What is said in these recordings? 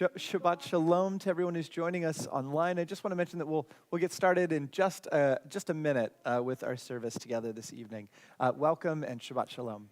Shabbat Shalom to everyone who's joining us online. I just want to mention that we'll get started in just a minute with our service together this evening. Welcome and Shabbat Shalom.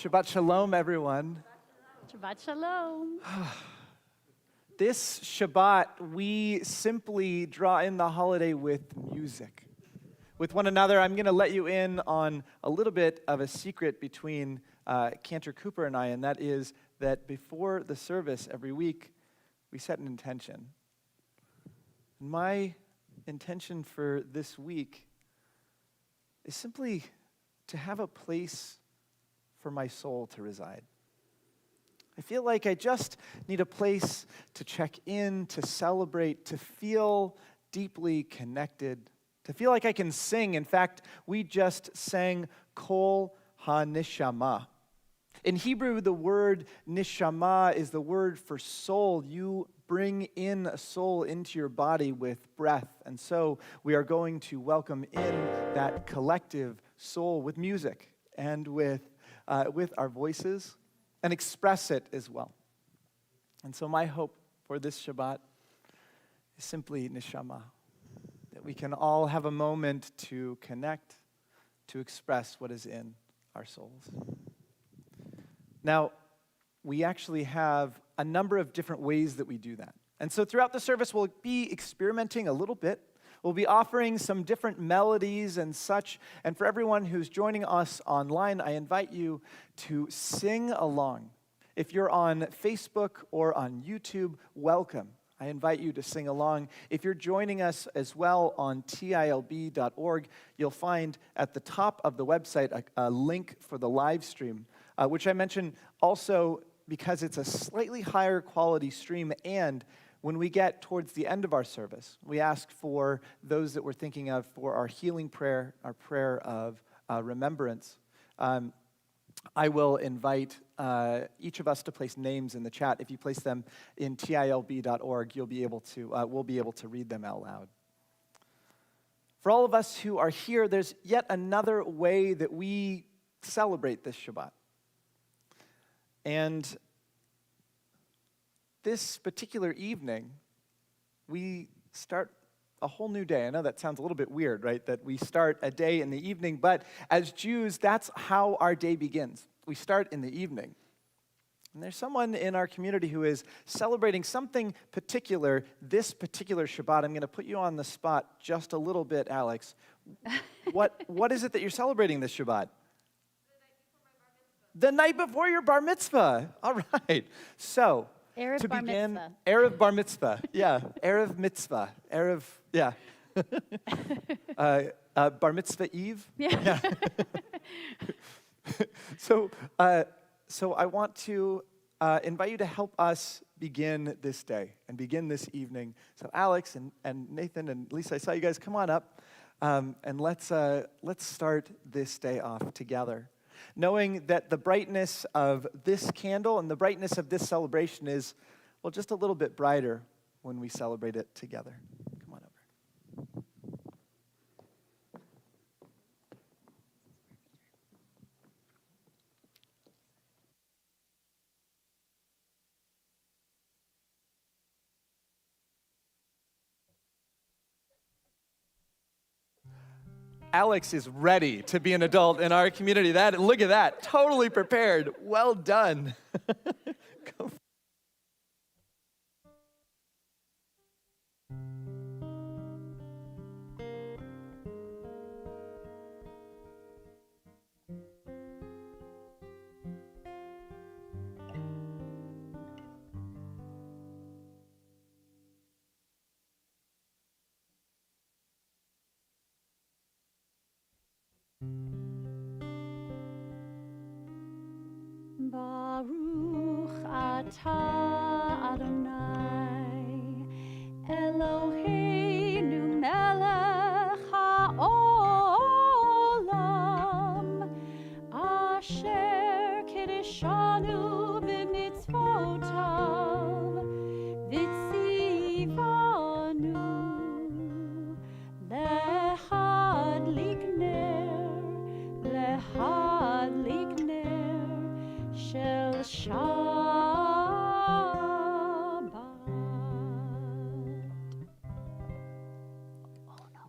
Shabbat Shalom, everyone. Shabbat Shalom. This Shabbat, we simply draw in the holiday with music. With one another, I'm going to let you in on a little bit of a secret between Cantor Cooper and I, and that is that before the service every week, we set an intention. And my intention for this week is simply to have a place for my soul to reside. I feel like I just need a place to check in, to celebrate, to feel deeply connected, to feel like I can sing. In fact, we just sang Kol HaNeshama. In Hebrew, the word neshama is the word for soul. You bring in a soul into your body with breath. And so we are going to welcome in that collective soul with music and with our voices, and express it as well. And so my hope for this Shabbat is simply neshama, that we can all have a moment to connect, to express what is in our souls. Now, we actually have a number of different ways that we do that. And so throughout the service, we'll be experimenting a little bit We'll be offering some different melodies and such. And for everyone who's joining us online, I invite you to sing along. If you're on Facebook or on YouTube, welcome. I invite you to sing along. If you're joining us as well on tilb.org, you'll find at the top of the website a link for the live stream, which I mentioned also because it's a slightly higher quality stream. And when we get towards the end of our service, we ask for those that we're thinking of for our healing prayer, our prayer of remembrance. I will invite each of us to place names in the chat. If you place them in tilb.org, we'll be able to read them out loud. For all of us who are here, there's yet another way that we celebrate this Shabbat. And this particular evening, we start a whole new day. I know that sounds a little bit weird, right? That we start a day in the evening, but as Jews, that's how our day begins. We start in the evening. And there's someone in our community who is celebrating something particular this particular Shabbat. I'm going to put you on the spot just a little bit, Alex. What is it that you're celebrating this Shabbat? The night before your bar mitzvah. All right. So, Erev to bar begin, mitzvah. Erev bar mitzvah. Yeah, Erev mitzvah. Erev, yeah. Bar mitzvah eve? Yeah. So I want to invite you to help us begin this day and begin this evening. So Alex and Nathan and Lisa, I saw you guys come on up, and let's start this day off together, knowing that the brightness of this candle and the brightness of this celebration is, well, just a little bit brighter when we celebrate it together. Come on over. Alex is ready to be an adult in our community. Look at that, totally prepared. Well done. Go. Baruch atah Adonai Eloheinu melech haolam asher kiddushanu b'mitzvotav v'tzivanu lehadlik ner shel Shabbat. Oh no.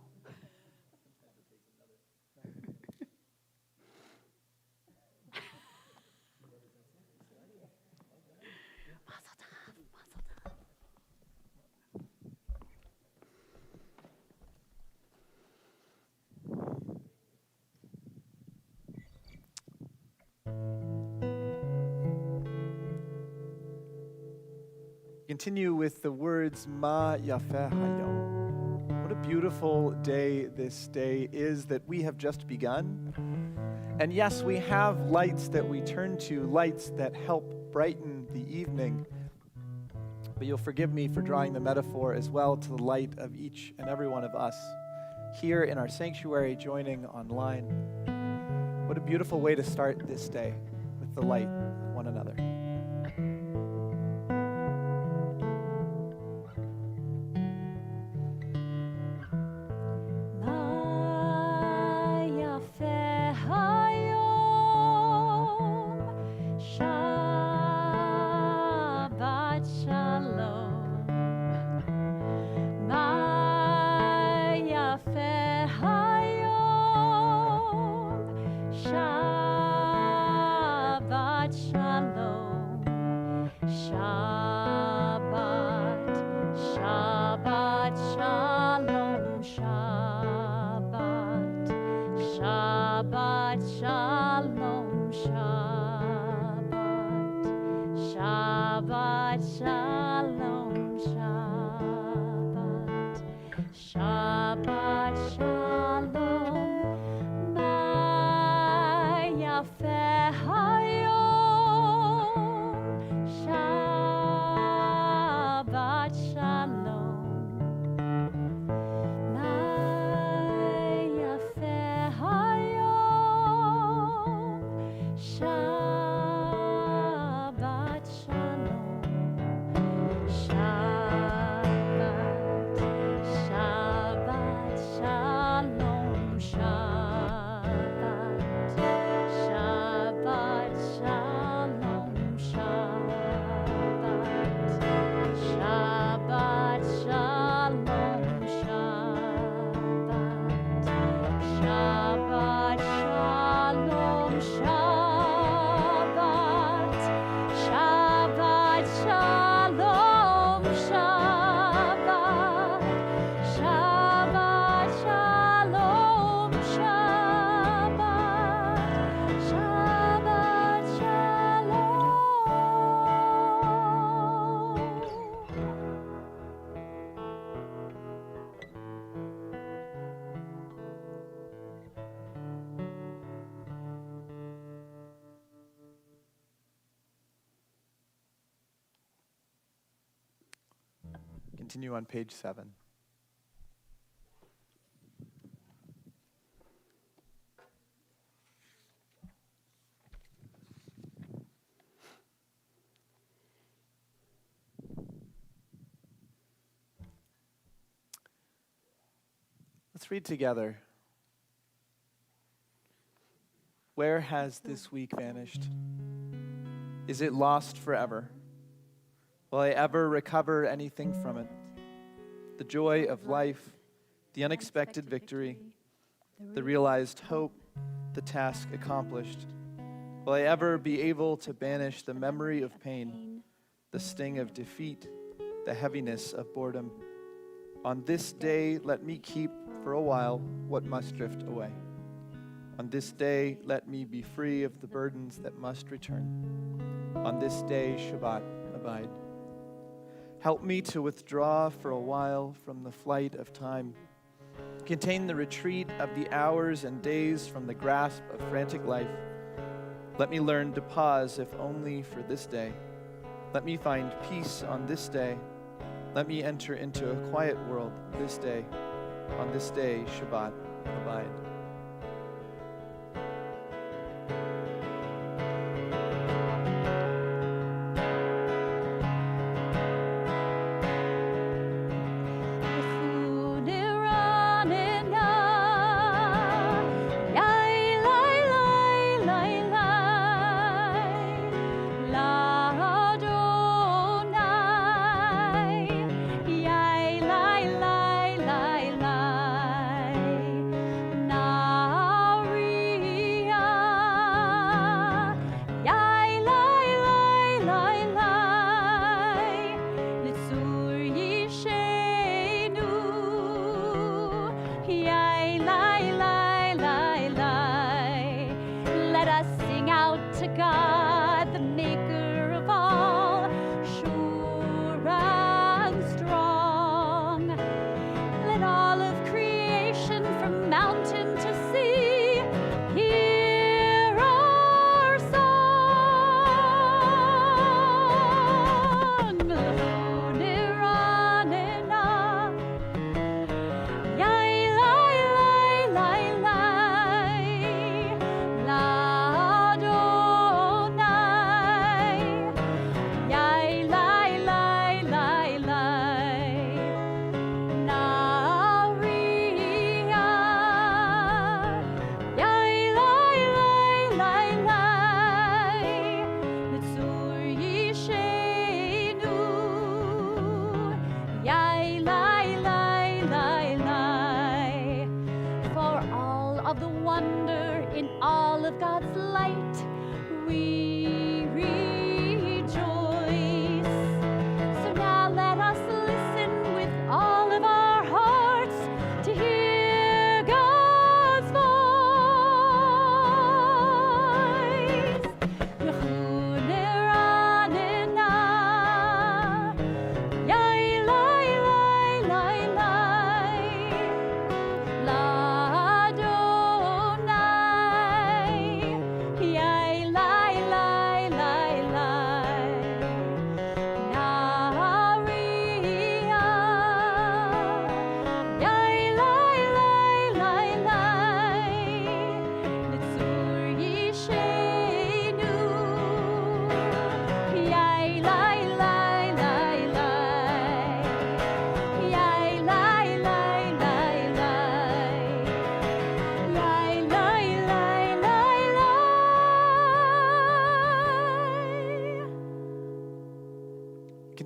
Mazel tov, mazel tov. Continue with the words, Ma Yafeh Hayom. What a beautiful day this day is that we have just begun. And yes, we have lights that we turn to, lights that help brighten the evening. But you'll forgive me for drawing the metaphor as well to the light of each and every one of us here in our sanctuary, joining online. What a beautiful way to start this day, with the light of one another. Shabbat shalom, Shabbat Shabbat Shalom, Shabbat. Shabbat Shalom, Shabbat. Shabbat Shalom, Ma'yafeh Hayom. Shabbat Shalom. Ma'yafeh Hayom. Shabbat Shalom. Shabbat, Shabbat Shalom, Shabbat. Shabbat Shalom, Shabbat. Shabbat Shalom, Shabbat. Shabbat Shalom, Shabbat. Shabbat Shalom, Shabbat. Shabbat Shalom, Shabbat. Shabbat Shalom. Continue on page 7. Let's read together. Where has this week vanished? Is it lost forever? Will I ever recover anything from it? The joy of life, the unexpected victory, the realized hope, the task accomplished. Will I ever be able to banish the memory of pain, the sting of defeat, the heaviness of boredom? On this day, let me keep for a while what must drift away. On this day, let me be free of the burdens that must return. On this day, Shabbat, abide. Help me to withdraw for a while from the flight of time. Contain the retreat of the hours and days from the grasp of frantic life. Let me learn to pause, if only for this day. Let me find peace on this day. Let me enter into a quiet world this day. On this day, Shabbat, abide.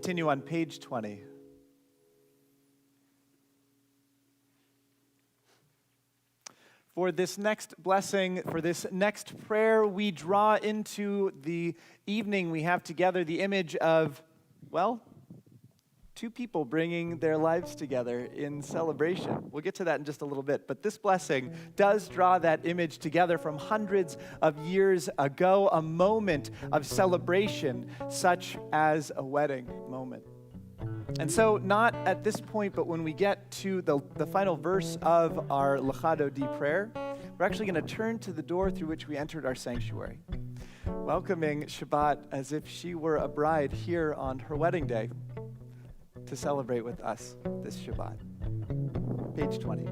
Continue on page 20. For this next blessing, for this next prayer, we draw into the evening we have together the image of, well, two people bringing their lives together in celebration. We'll get to that in just a little bit, but this blessing does draw that image together from hundreds of years ago, a moment of celebration such as a wedding moment. And so not at this point, but when we get to the final verse of our Lecha Dodi prayer, we're actually going to turn to the door through which we entered our sanctuary, welcoming Shabbat as if she were a bride here on her wedding day to celebrate with us this Shabbat. Page 20.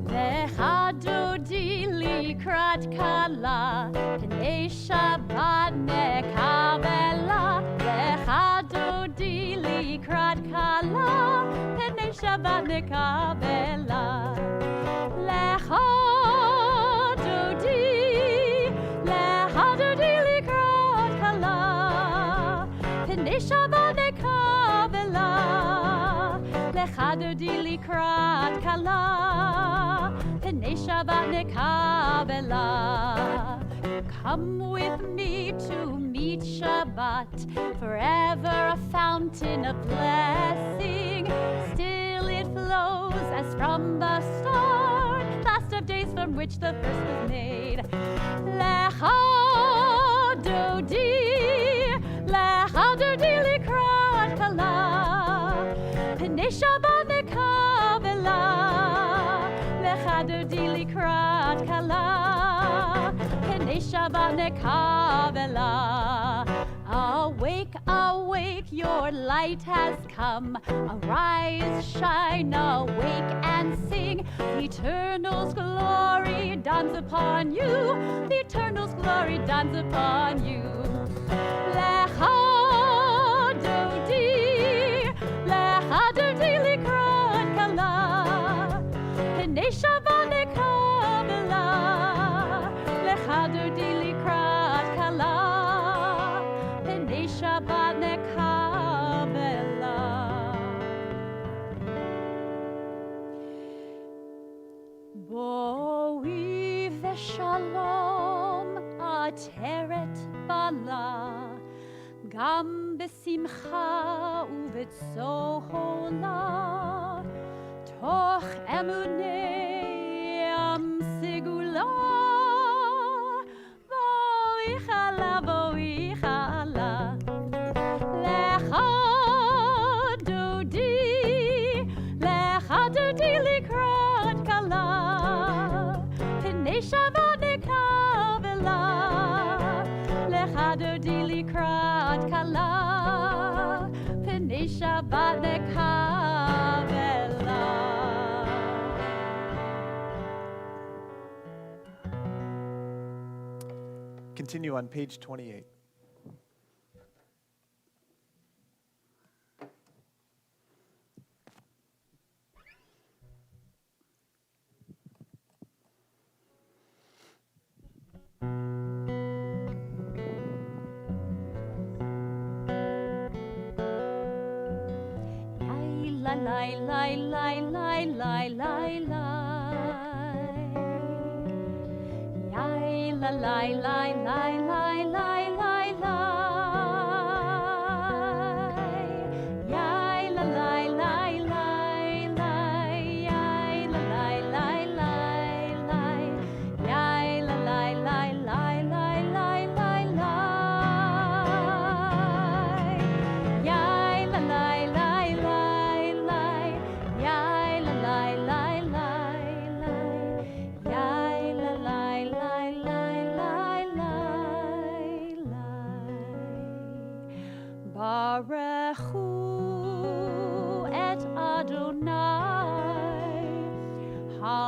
Lecha Dodi likrat kala, pnei Shabbat nekabela. Lecha Dodi likrat kala, pnei Shabbat nekabela. Lecha Dodi likrat kala, pnei Shabbat nekabela. Lecha Dodi likrat kala, Pnei Shabbat nekabela. Come with me to meet Shabbat, forever a fountain of blessing. Still it flows as from the start, last of days from which the first was made. Lecha Dodi likrat kala, Pnei Shabbat nekabela. Lecha Dodi likrat kala, Pnei Shabbat nekabela. Awake, awake, your light has come. Arise, shine, awake and sing. The Eternal's glory dawns upon you. The Eternal's glory dawns upon you. Lecha Dodi likrat kala, Pnei Shabbat nekabela. Lecha Dodi likrat kala, Pnei Shabbat nekabela. Boi v'shalom ateret bala, gam besimcha uvetzohola, toch emunei am segula. Boichala, boichala. Lecha Dodi likrat kala, Pnei Shabbat nekabela. Lecha Dodi likrat kala, Pnei Shabbat nekabela. Continue on page 28. Lai, lai, lai, lai, lai, lai, lai. Yai, la, lai, lai, lai, lai, lai, lai, lai. Yai, la, lai, lai, lai, lai. Yai, la, lai, lai, lai, lai. Yai, la, lai, lai, lai, lai, lai, lai, lai. Yai, la, lai, lai, lai, lai. Yai, la, lai, lai, lai, lai. Yai, la, lai, lai, lai, lai, lai, lai. Baruch hu et Adonai ha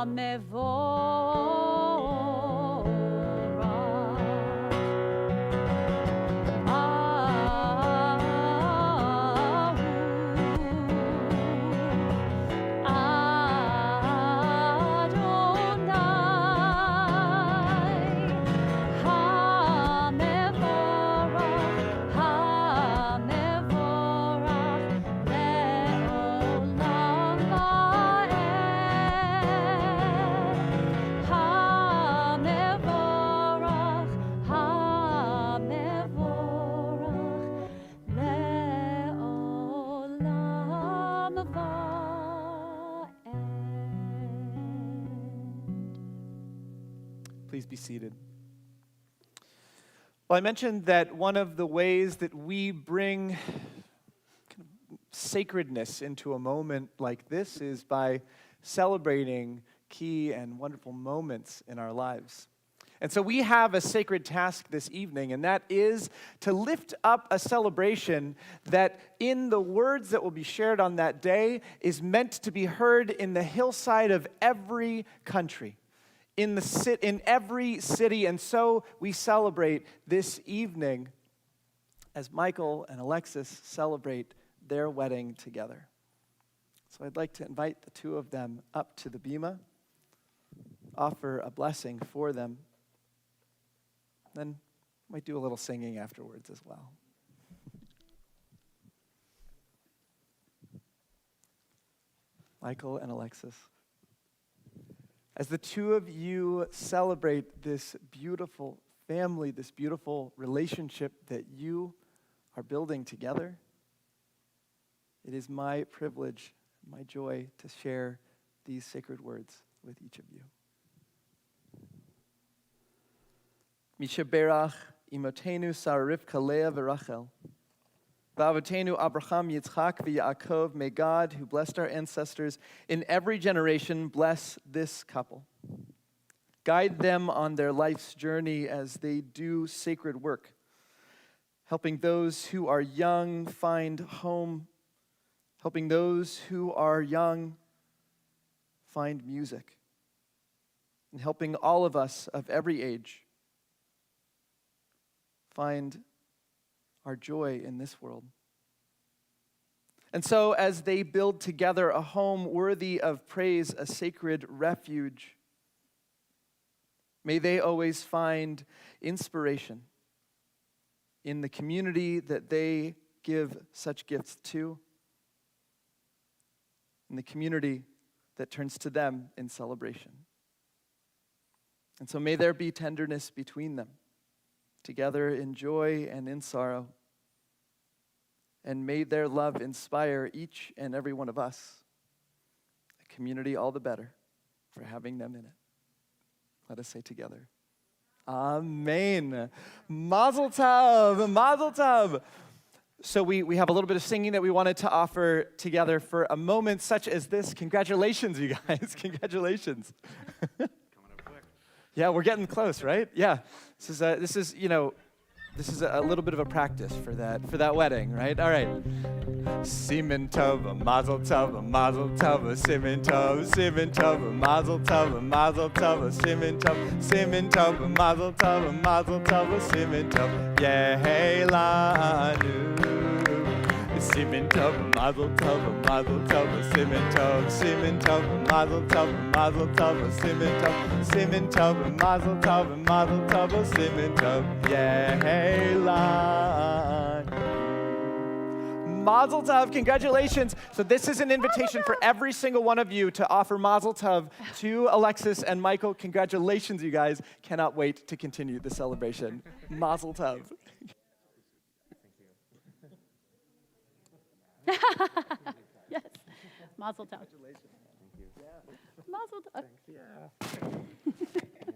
Please be seated. Well, I mentioned that one of the ways that we bring sacredness into a moment like this is by celebrating key and wonderful moments in our lives. And so we have a sacred task this evening, and that is to lift up a celebration that in the words that will be shared on that day is meant to be heard in the hillside of every country, in every city. And so we celebrate this evening as Michael and Alexis celebrate their wedding together. So I'd like to invite the two of them up to the bima, offer a blessing for them, then might do a little singing afterwards as well. Michael and Alexis, as the two of you celebrate this beautiful family, this beautiful relationship that you are building together, it is my privilege, my joy to share these sacred words with each of you. Mishaberach imotenu Sarah Rivka Leah v'Rachel, v'avotenu Abraham Yitzchak v'Yaakov. May God, who blessed our ancestors in every generation, bless this couple. Guide them on their life's journey as they do sacred work, helping those who are young find home, helping those who are young find music, and helping all of us of every age find our joy in this world. And so as they build together a home worthy of praise, a sacred refuge, may they always find inspiration in the community that they give such gifts to, in the community that turns to them in celebration. And so may there be tenderness between them, together in joy and in sorrow. And may their love inspire each and every one of us, a community all the better for having them in it. Let us say together, Amen. Mazel tov, Mazel tov. So we have a little bit of singing that we wanted to offer together for a moment such as this. Congratulations, you guys. Congratulations. Yeah, we're getting close, right? Yeah. This is a little bit of a practice for that wedding, right? All right. Siman tov, mazel tov, mazel tov, siman tov, mazel tov, mazel tov, siman tov, mazel tov, mazel tov, siman tov, yehelanu. Siman tov, mazel tov, mazel tov, siman tov, mazel tov, mazel tov, siman tov, mazel tov, mazel tov, siman tov, yehelan. Mazel tov, congratulations. So this is an invitation for every single one of you to offer mazel tov to Alexis and Michael. Congratulations, you guys. Cannot wait to continue the celebration. Mazel tov. Yes. Mazel tov. Congratulations. Thank you. Yeah. Mazel tov. Thanks. Yeah. Yeah.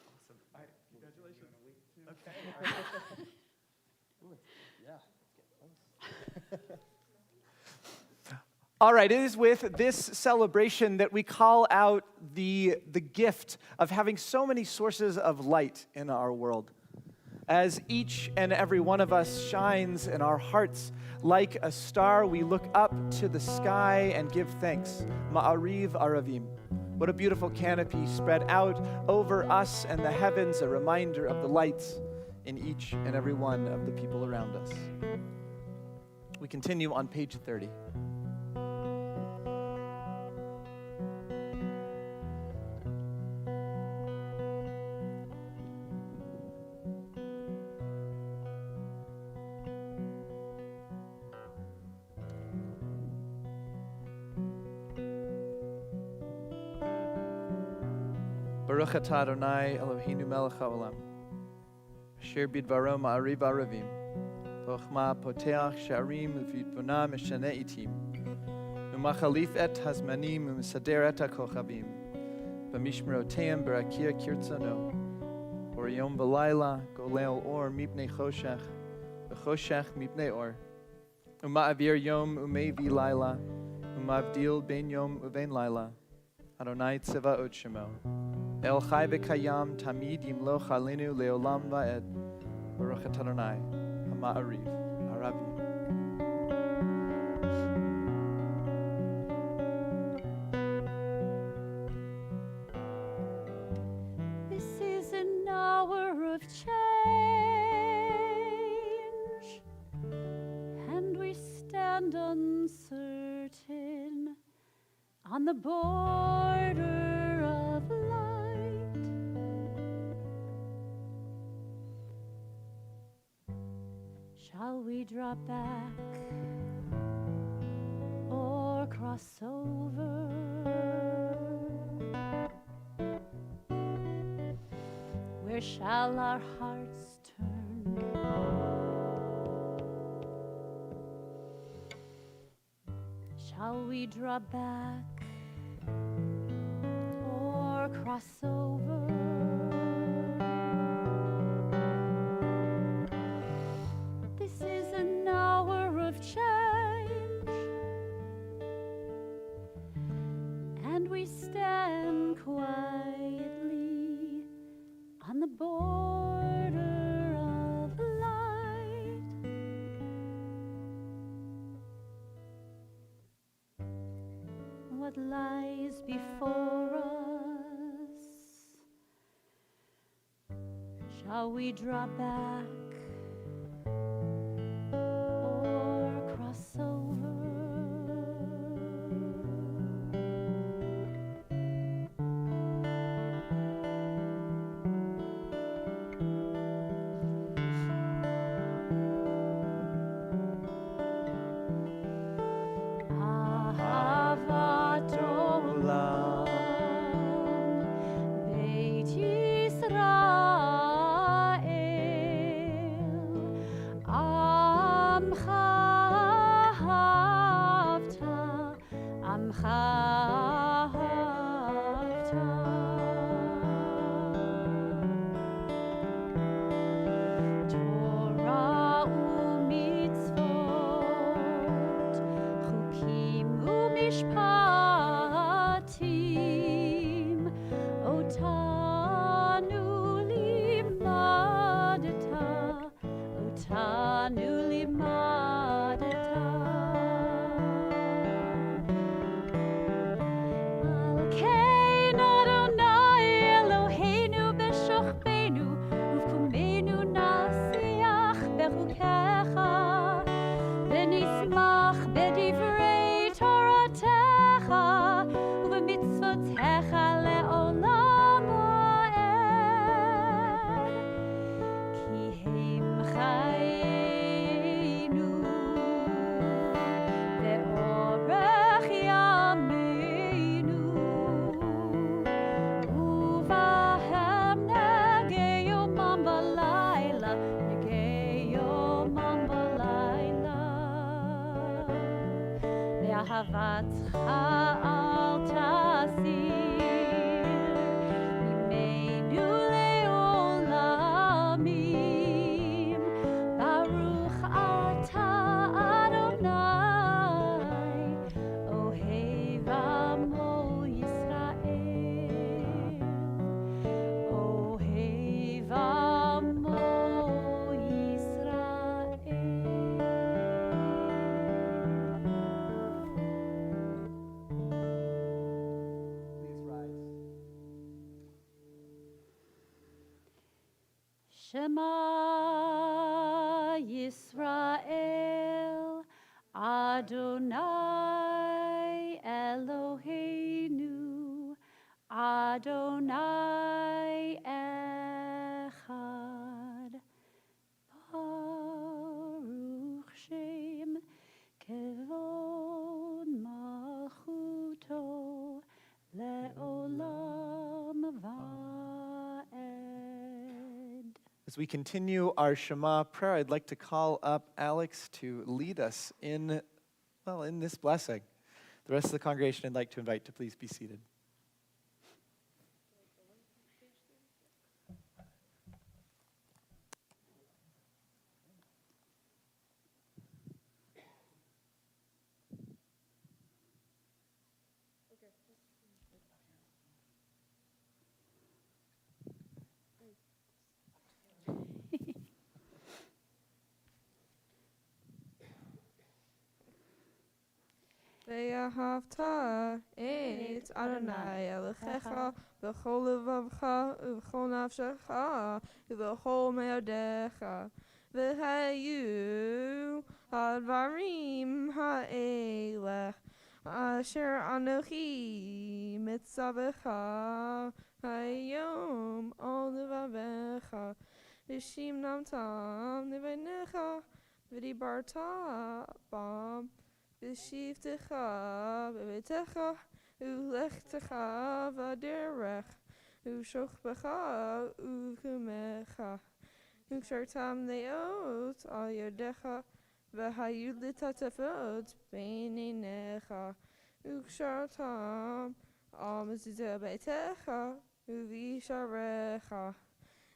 Awesome. All right. Congratulations. Okay. All right, it is with this celebration that we call out the gift of having so many sources of light in our world. As each and every one of us shines in our hearts like a star, we look up to the sky and give thanks. Ma'ariv Aravim. What a beautiful canopy spread out over us and the heavens, a reminder of the lights in each and every one of the people around us. We continue on page 30. Baruch atah Adonai Eloheinu melech haolam, asher bidvaro ma'ariv aravim, v'chochma poteach sha'arim v'yitbona meshane itim, u'machalif et hazmanim u'mesader et ha'kochavim, B'mishmeroteim barakia kirtzono. Oriyom v'layla golel or mipnei choshech. V'choshech mipnei or. Uma'avir yom umevi layla. Umavdil ben yom uven layla. Adonai tzevaot shemo. El chai v'kayam tamid yimlo chalenu leolam va'ed. Baruch et Adonai ha'ma'ariv haravi. This is an hour of change, and we stand uncertain on the border of light. Shall we draw back or cross over? Where shall our hearts turn? Shall we draw back or cross over? This is an hour of change, and we stand quietly on the border of light. What lies before us? Shall we draw back or cross over? Ahavat olam, Beit Yisrael, Amcha ahavta, Amcha ahavta. Torah u'mitzvot, chukim u'mishpatim, otanu limadata, otanu limadata. Malkein Adonai Eloheinu b'shochbeinu, uvkumenu nasiach bechukecha, v'nismach b'divrei Toratecha, ub'mitzvotecha le'olam ha'ed. Ki heim chayenu, ve'orech yameinu, uvahem negei yomam v'layla, negei yomam v'layla. Ve'ahavatcha al tasir, imeinu le'olamim. Baruch ata Adonai, ohev amo Yisrael, ohev amo Yisrael. Please rise. Shema Yisrael, Adonai Eloheinu, Adonai Echad. Baruch Shem Kevod Malchuto Le'olam Va'ed. As we continue our Shema prayer, I'd like to call up Alex to lead us in this blessing. The rest of the congregation I'd like to invite to please be seated. ואהבת את אדוני אלוהיך בכל לבבך ובכל נפשך ובכל מאודיך. והיו הדברים האלה אשר אנוכי מצווך היום על לבביך, ושמנתם לבניך ודיברת בם, ושבתך בביתך ולכתך בדרך ושוכבך ובקומך, וקשרתם לאות על ידיך, והיו לטפטפות בין עיניך, וקשרתם על מזוזי ביתך ובשעריך,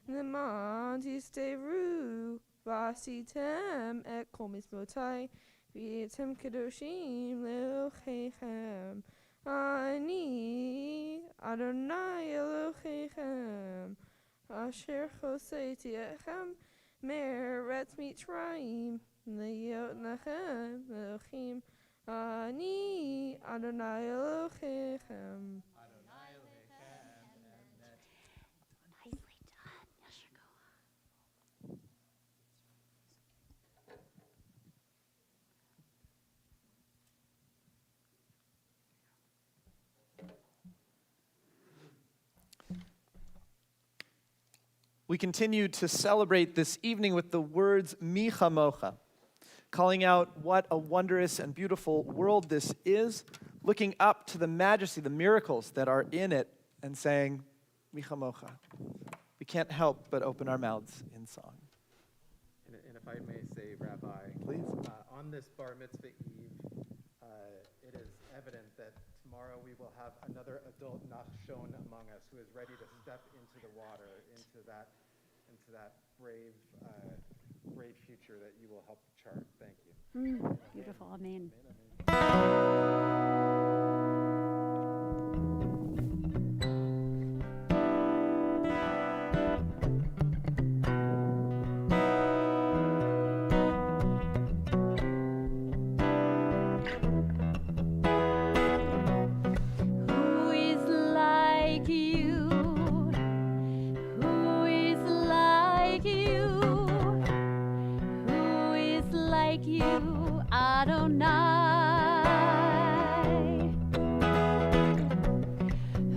למען תסתרו ועשיתם את כל מצוותי, והייתם קדושים לאלוהיכם. אני אדוני אלוהיכם, אשר הוצאתי אתכם מארץ מצרים, להיות לכם לאלוהים. אני אדוני אלוהיכם. Nicely done, Yeshua. We continue to celebrate this evening with the words Mi Chamocha, calling out what a wondrous and beautiful world this is, looking up to the majesty, the miracles that are in it, and saying, Mi Chamocha. We can't help but open our mouths in song. And if I may say, Rabbi, Please. On this Bar Mitzvah Eve, it is evident that tomorrow we will have another adult Nachshon among us who is ready to step into the water, into that brave future that you will help chart. Thank you. Beautiful, amen. Who is like you? Who is like you? Who is like you, Adonai?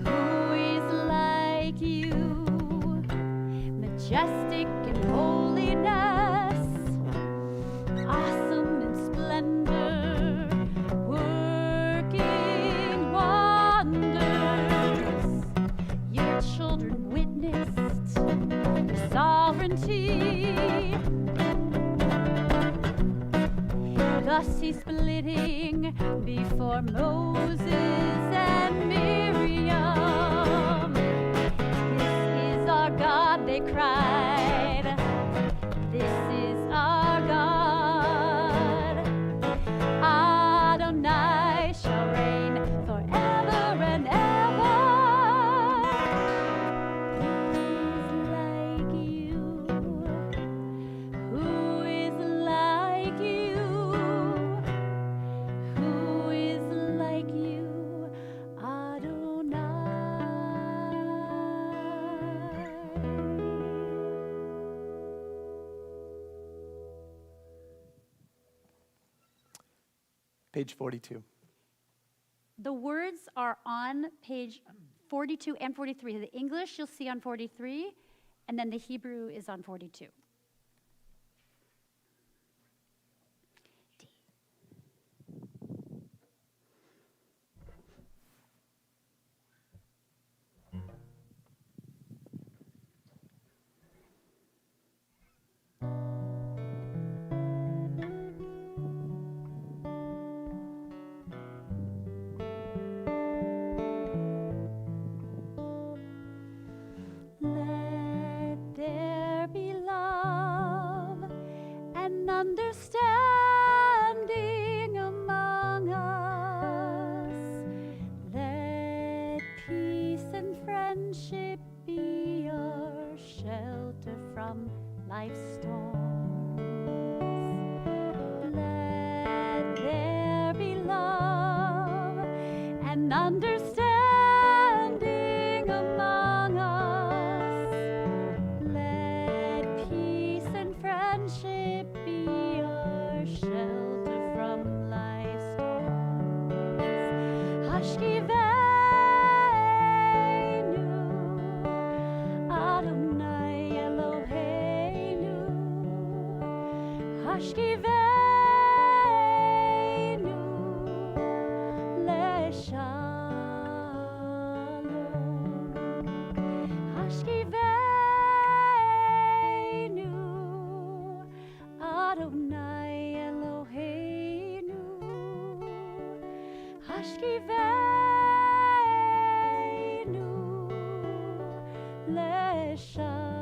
Who is like you? Majestic in holiness, awesome in splendor, working wonders. Your children witnessed your sovereignty. Thus he's splitting before Moses and Miriam. This is our God, they cried. This is our God. Adonai shall reign forever and ever. Who is like you? Who is like you? Adonai. Page 42. The words are on page 42 and 43. The English you'll see on 43, and then the Hebrew is on 42. Let there be light. understanding among us. Let peace and friendship be our shelter from life's storms. Hashkiveinu, Adonai Eloheinu. Hashkiveinu leshalom. Hashkiveinu, Adonai Eloheinu. Hashkiveinu leshalom.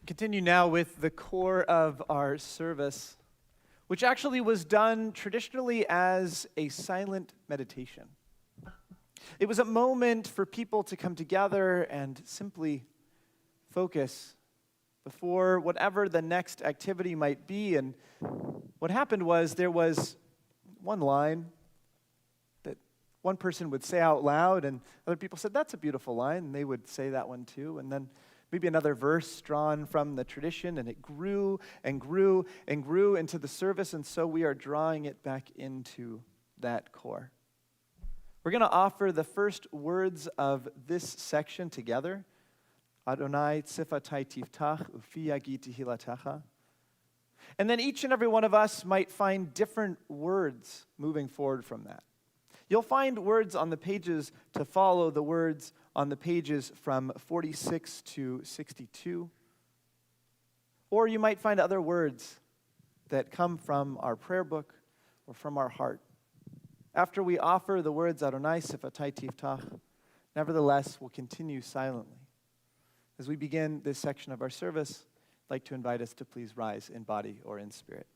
Continue now with the core of our service, which actually was done traditionally as a silent meditation. It was a moment for people to come together and simply focus before whatever the next activity might be. And what happened was there was one line that one person would say out loud, and other people said, "That's a beautiful line," and they would say that one too. And then maybe another verse drawn from the tradition, and it grew and grew and grew into the service, and so we are drawing it back into that core. We're going to offer the first words of this section together. Adonai tzifatai tiftach ufi yagi tehilatecha. And then each and every one of us might find different words moving forward from that. You'll find words on the pages to follow the words on the pages from 46 to 62. Or you might find other words that come from our prayer book or from our heart. After we offer the words Adonai sifatai tiftach, nevertheless, we'll continue silently. As we begin this section of our service, I'd like to invite us to please rise in body or in spirit.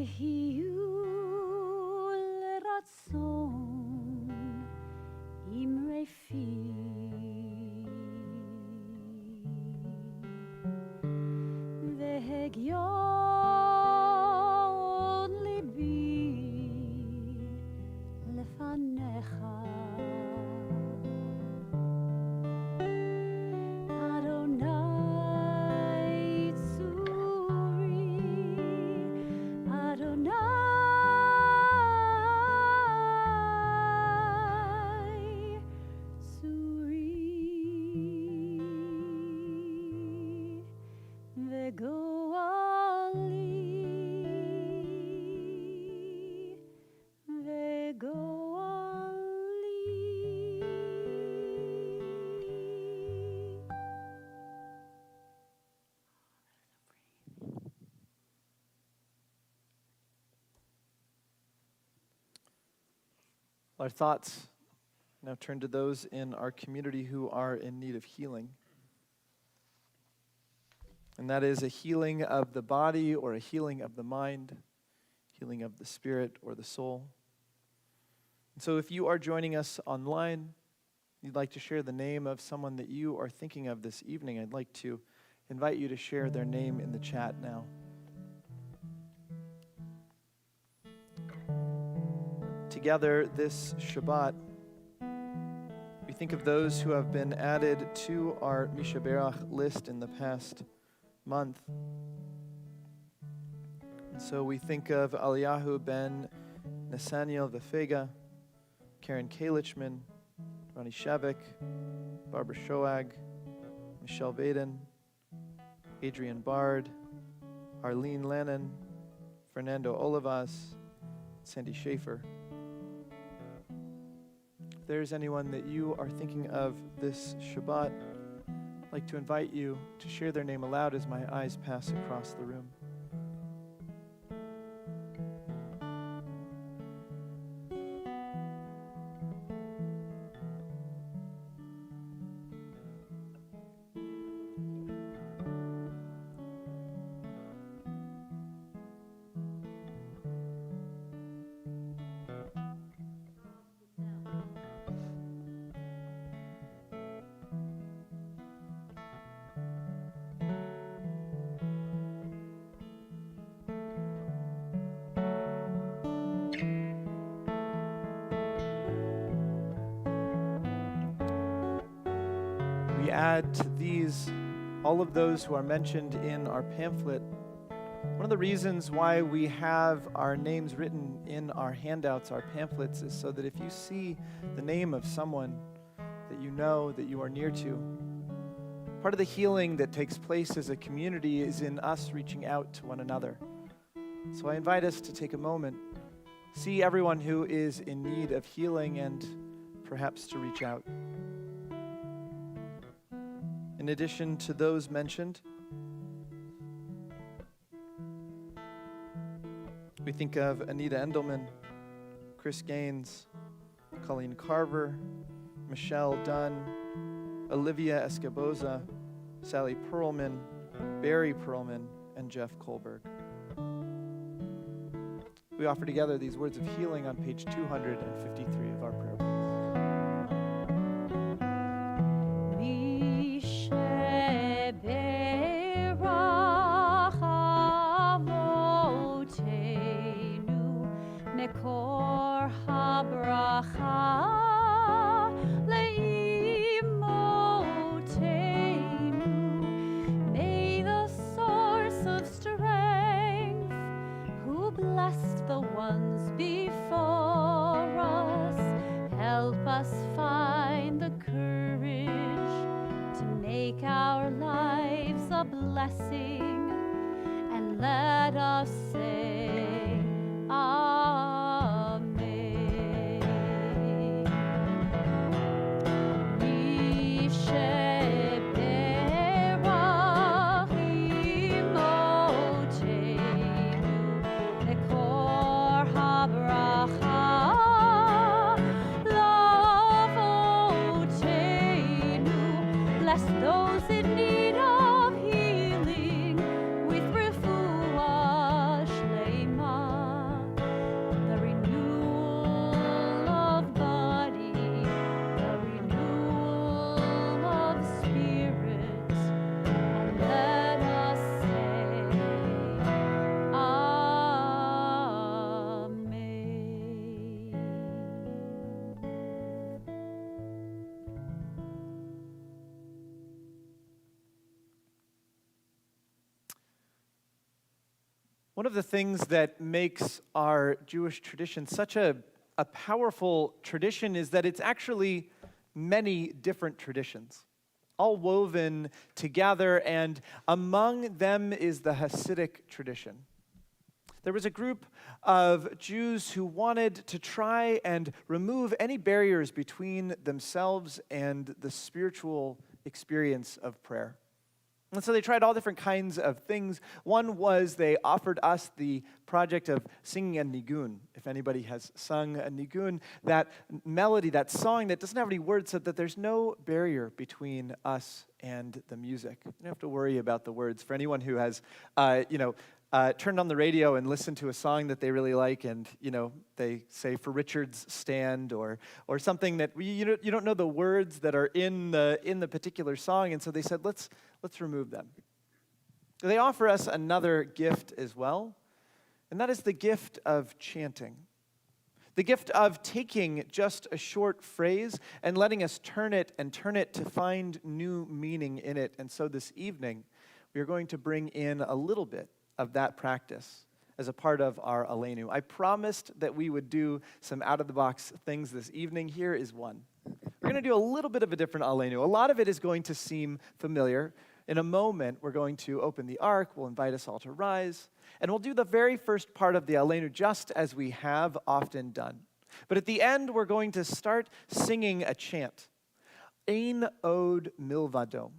תהיו לרצון אמרי פי והגיון ליבי לפניך אדוני צורי אדוני צורי וגואלי Our thoughts now turn to those in our community who are in need of healing. And that is a healing of the body or a healing of the mind, healing of the spirit or the soul. And so if you are joining us online, you'd like to share the name of someone that you are thinking of this evening, I'd like to invite you to share their name in the chat now. Together this Shabbat, we think of those who have been added to our Mishaberach list in the past month. And so we think of Eliyahu ben Nathaniel Vefega, Karen Kalichman, Ronnie Shavik, Barbara Shoag, Michelle Vaden, Adrian Bard, Arlene Lennon, Fernando Olivas, Sandy Schaefer. If there's anyone that you are thinking of this Shabbat, I'd like to invite you to share their name aloud as my eyes pass across the room. We add to these all of those who are mentioned in our pamphlet. One of the reasons why we have our names written in our handouts, our pamphlets, is so that if you see the name of someone that you know, that you are near to, part of the healing that takes place as a community is in us reaching out to one another. So I invite us to take a moment, see everyone who is in need of healing, and perhaps to reach out. In addition to those mentioned, we think of Anita Endelman, Chris Gaines, Colleen Carver, Michelle Dunn, Olivia Escoboza, Sally Perlman, Barry Perlman, and Jeff Kohlberg. We offer together these words of healing on page 253 of our prayer book. מקור הברכה לאמותינו. May the source of strength, who blessed the ones before us, help us find the courage to make our lives a blessing, and let us say, Amen. Yisheberach imotenu, nekor habracha lavotenu. Bless those in need of healing with refuah shlema. One of the things that makes our Jewish tradition such a powerful tradition is that it's actually many different traditions, all woven together, and among them is the Hasidic tradition. There was a group of Jews who wanted to try and remove any barriers between themselves and the spiritual experience of prayer. And so they tried all different kinds of things. One was they offered us the project of singing a nigun. If anybody has sung a nigun, that melody, that song that doesn't have any words, so that there's no barrier between us and the music. You don't have to worry about the words. For anyone who has, turned on the radio and listened to a song that they really like, and they say "For Richard's Stand" or something that you don't know the words that are in the particular song, and so they said let's remove them. They offer us another gift as well, and that is the gift of chanting. The gift of taking just a short phrase and letting us turn it to find new meaning in it. And so this evening, we are going to bring in a little bit of that practice as a part of our Aleinu. I promised that we would do some out-of-the-box things this evening. Here is one. We're going to do a little bit of a different Aleinu. A lot of it is going to seem familiar. In a moment, we're going to open the ark. We'll invite us all to rise. And we'll do the very first part of the Aleinu just as we have often done. But at the end, we're going to start singing a chant. Ein od milvado.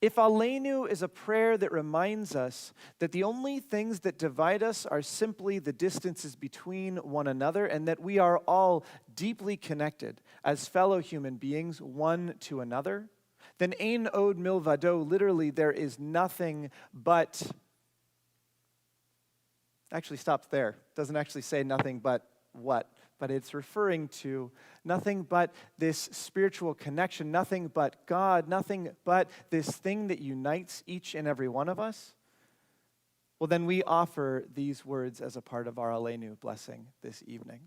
If Aleinu is a prayer that reminds us that the only things that divide us are simply the distances between one another, and that we are all deeply connected as fellow human beings, one to another, then ein od milvado, literally there is nothing but, actually stops there. Doesn't actually say nothing but what? But it's referring to nothing but this spiritual connection, nothing but God, nothing but this thing that unites each and every one of us. Well, then we offer these words as a part of our Aleinu blessing this evening.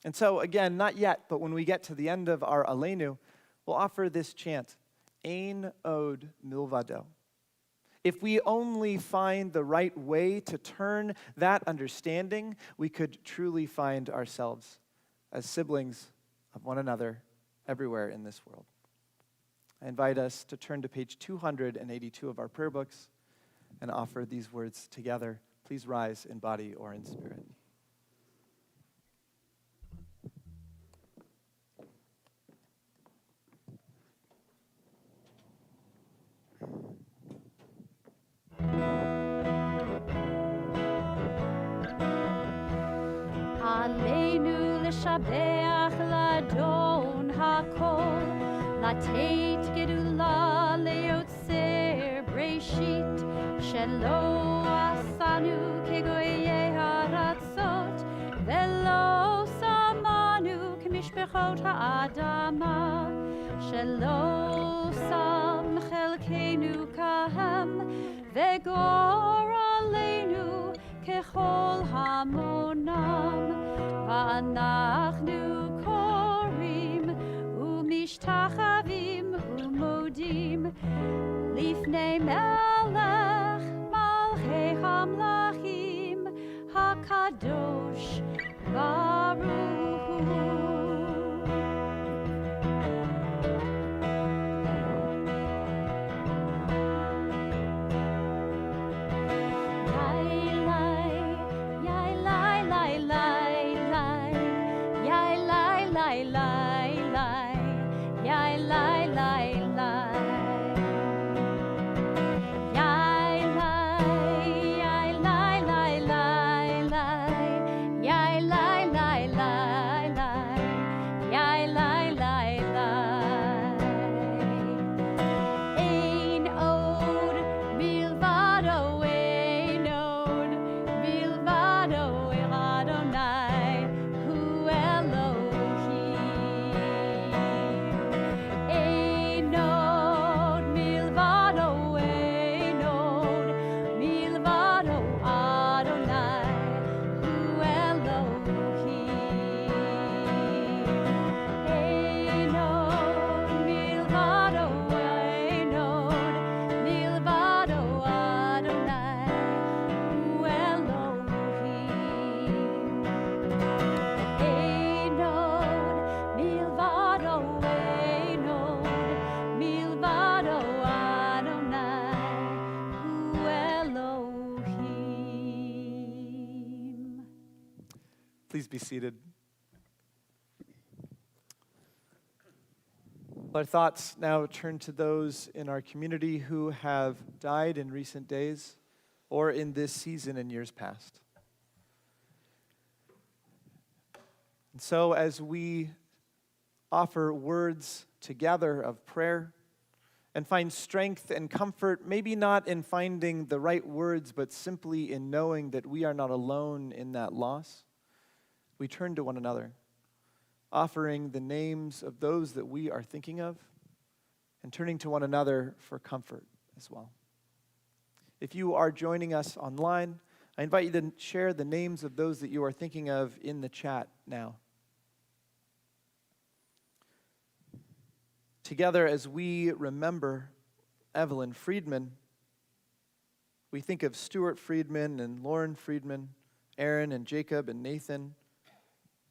And so, again, not yet, but when we get to the end of our Aleinu, we'll offer this chant, Ein od milvado. If we only find the right way to turn that understanding, we could truly find ourselves as siblings of one another everywhere in this world. I invite us to turn to page 282 of our prayer books and offer these words together. Please rise in body or in spirit. עלינו לשבח לאדון הכל, לתת גדולה ליוצר בראשית, שלא עשנו כגויי הארצות, ולא שמנו כמשפחות האדמה, שלא שם חלקנו כהם, וגור עלינו ככל המונם, ואנחנו קוראים ומשתחווים ומודים לפני מלך מלכי המלכים הקדוש ברוך הוא. Yeah. Please be seated. Our thoughts now turn to those in our community who have died in recent days or in this season in years past. And so as we offer words together of prayer and find strength and comfort, maybe not in finding the right words, but simply in knowing that we are not alone in that loss, we turn to one another, offering the names of those that we are thinking of and turning to one another for comfort as well. If you are joining us online, I invite you to share the names of those that you are thinking of in the chat now. Together, as we remember Evelyn Friedman, we think of Stuart Friedman and Lauren Friedman, Aaron and Jacob and Nathan,